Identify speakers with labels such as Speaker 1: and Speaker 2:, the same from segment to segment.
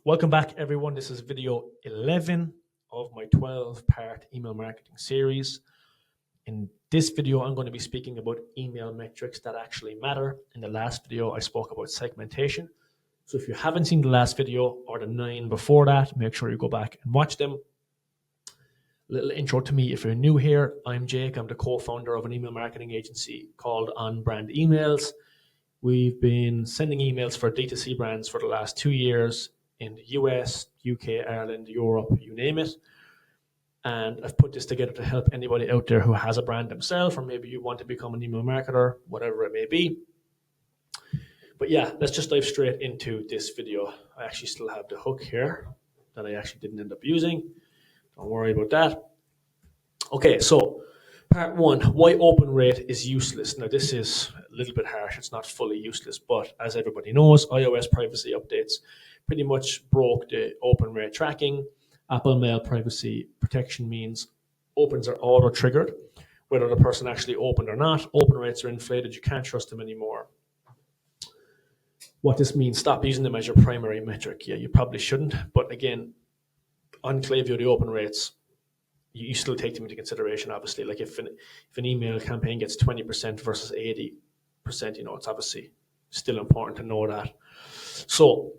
Speaker 1: Welcome back, everyone. This is video 11 of my 12-part email marketing series. In this video, I'm going to be speaking about email metrics that actually matter. In the last video, I spoke about segmentation. So if you haven't seen the last video or the 9 before that, make sure you go back and watch them. Little intro to me. If you're new here, I'm Jake. I'm the co-founder of an email marketing agency called On Brand Emails. We've been sending emails for D2C brands for the last 2 years in the US, UK, Ireland, Europe, you name it. And I've put this together to help anybody out there who has a brand themselves, or maybe you want to become an email marketer, whatever it may be. But yeah, let's just dive straight into this video. I actually still have the hook here that I actually didn't end up using. Don't worry about that. Okay, so part 1, why open rate is useless. Now this is a little bit harsh, it's not fully useless, but as everybody knows, iOS privacy updates pretty much broke the open rate tracking. Apple Mail privacy protection means opens are auto-triggered, whether the person actually opened or not. Open rates are inflated, you can't trust them anymore. What this means, stop using them as your primary metric. Yeah, you probably shouldn't, but again, on Klaviyo, the open rates, you still take them into consideration, obviously. Like if an email campaign gets 20% versus 80%, it's obviously still important to know that. So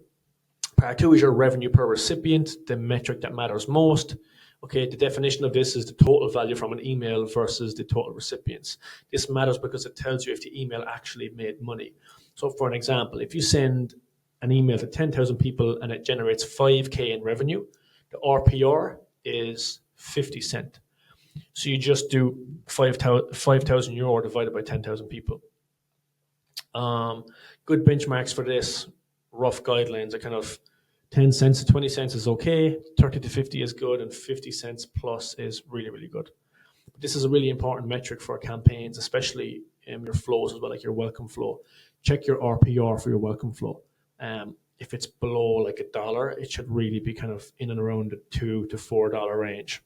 Speaker 1: part 2 is your revenue per recipient, the metric that matters most. Okay, the definition of this is the total value from an email versus the total recipients. This matters because it tells you if the email actually made money. So for an example, if you send an email to 10,000 people and it generates 5K in revenue, the RPR is 50 cents. So you just do 5,000 euro divided by 10,000 people. Good benchmarks for this, rough guidelines are kind of 10 cents to 20 cents is okay, 30 to 50 is good, and 50 cents plus is really, really good. But this is a really important metric for campaigns, especially in your flows as well, like your welcome flow. Check your RPR for your welcome flow. If it's below like $1, it should really be kind of in and around the $2 to $4 range.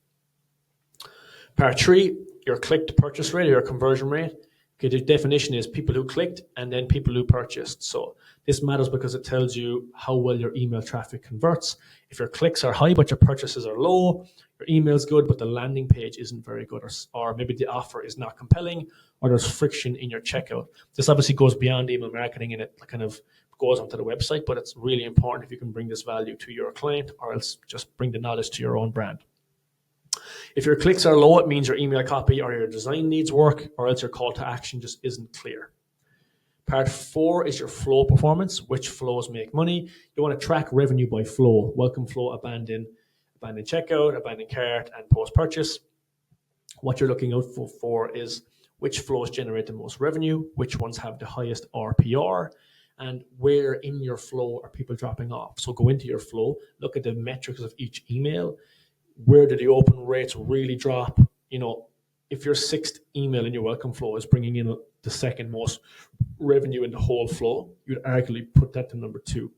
Speaker 1: Part 3, your click to purchase rate, or your conversion rate. Okay, the definition is people who clicked and then people who purchased. So this matters because it tells you how well your email traffic converts. If your clicks are high but your purchases are low, your email's good but the landing page isn't very good, or maybe the offer is not compelling, or there's friction in your checkout. This obviously goes beyond email marketing and it kind of goes onto the website, but it's really important if you can bring this value to your client, or else just bring the knowledge to your own brand. If your clicks are low, it means your email copy or your design needs work, or else your call to action just isn't clear. Part 4 is your flow performance, which flows make money. You want to track revenue by flow: welcome flow, abandon checkout, abandon cart, and post-purchase. What you're looking out for is which flows generate the most revenue, which ones have the highest RPR, and where in your flow are people dropping off. So go into your flow, look at the metrics of each email. Where do the open rates really drop? If your 6th email in your welcome flow is bringing in the 2nd most revenue in the whole flow, you'd arguably put that to number 2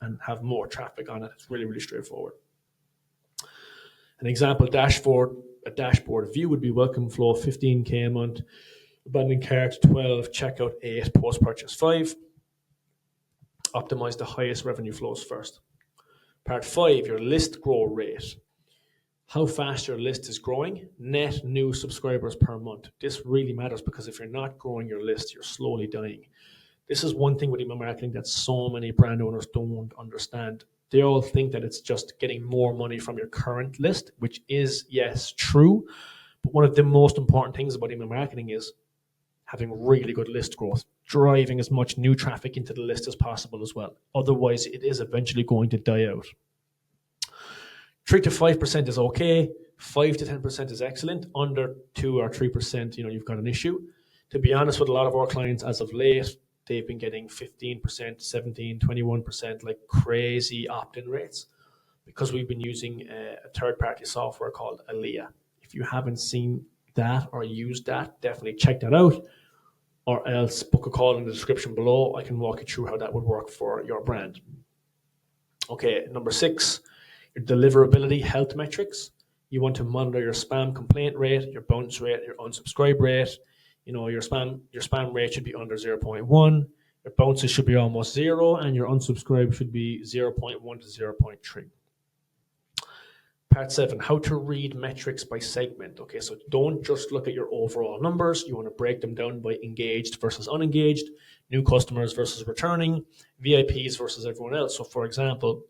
Speaker 1: and have more traffic on it. It's really, really straightforward. An example a dashboard view would be welcome flow 15K a month, abandoned cart 12, checkout 8, post-purchase 5. Optimize the highest revenue flows first. Part 5, your list grow rate. How fast your list is growing, net new subscribers per month. This really matters because if you're not growing your list, you're slowly dying. This is one thing with email marketing that so many brand owners don't understand. They all think that it's just getting more money from your current list, which is, yes, true. But one of the most important things about email marketing is having really good list growth, driving as much new traffic into the list as possible as well. Otherwise, it is eventually going to die out. 3 to 5% is okay. 5 to 10% is excellent. Under 2 or 3%, you've got an issue. To be honest with a lot of our clients as of late, they've been getting 15%, 17, 21%, like crazy opt-in rates, because we've been using a third-party software called Alia. If you haven't seen that or used that, definitely check that out, or else book a call in the description below. I can walk you through how that would work for your brand. Okay, number 6, your deliverability health metrics. You want to monitor your spam complaint rate, your bounce rate, your unsubscribe rate. Your spam rate should be under 0.1. Your bounces should be almost 0, and your unsubscribe should be 0.1 to 0.3. Part 7, how to read metrics by segment. Okay, so don't just look at your overall numbers. You want to break them down by engaged versus unengaged, new customers versus returning, VIPs versus everyone else. So for example,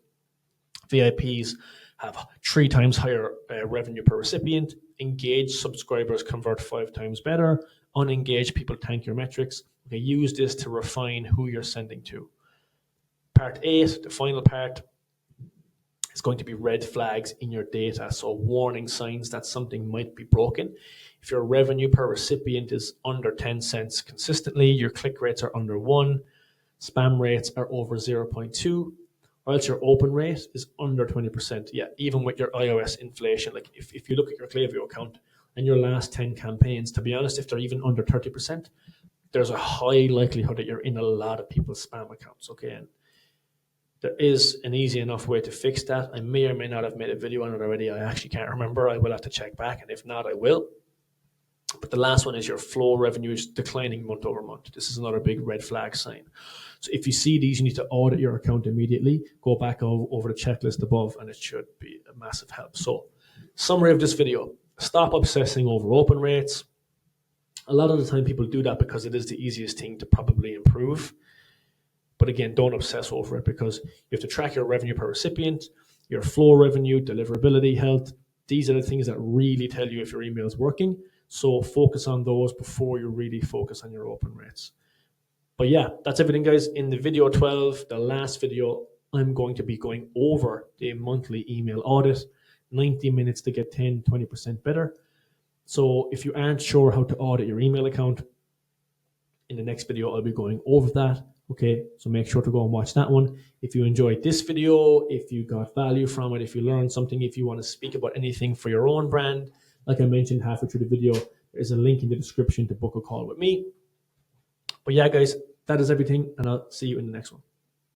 Speaker 1: VIPs have 3 times higher revenue per recipient. Engaged subscribers convert 5 times better. Unengaged people tank your metrics. Okay, use this to refine who you're sending to. Part 8, the final part, is going to be red flags in your data. So warning signs that something might be broken. If your revenue per recipient is under 10 cents consistently, your click rates are under 1, spam rates are over 0.2, or else your open rate is under 20%. Yeah, even with your iOS inflation, like if you look at your Klaviyo account and your last 10 campaigns, to be honest, if they're even under 30%, there's a high likelihood that you're in a lot of people's spam accounts, okay? And there is an easy enough way to fix that. I may or may not have made a video on it already. I actually can't remember. I will have to check back, and if not, I will. But the last one is your flow revenue is declining month over month. This is another big red flag sign. So if you see these, you need to audit your account immediately. Go back over the checklist above, and it should be a massive help. So, summary of this video: stop obsessing over open rates. A lot of the time, people do that because it is the easiest thing to probably improve. But again, don't obsess over it, because you have to track your revenue per recipient, your flow revenue, deliverability, health. These are the things that really tell you if your email is working. So focus on those before you really focus on your open rates. But yeah, that's everything, guys. In the video 12, the last video, I'm going to be going over the monthly email audit, 90 minutes to get 10, 20% better. So if you aren't sure how to audit your email account, in the next video, I'll be going over that. Okay, so make sure to go and watch that one. If you enjoyed this video, if you got value from it, if you learned something, if you want to speak about anything for your own brand, like I mentioned halfway through the video, there's a link in the description to book a call with me. But yeah, guys, that is everything, and I'll see you in the next one.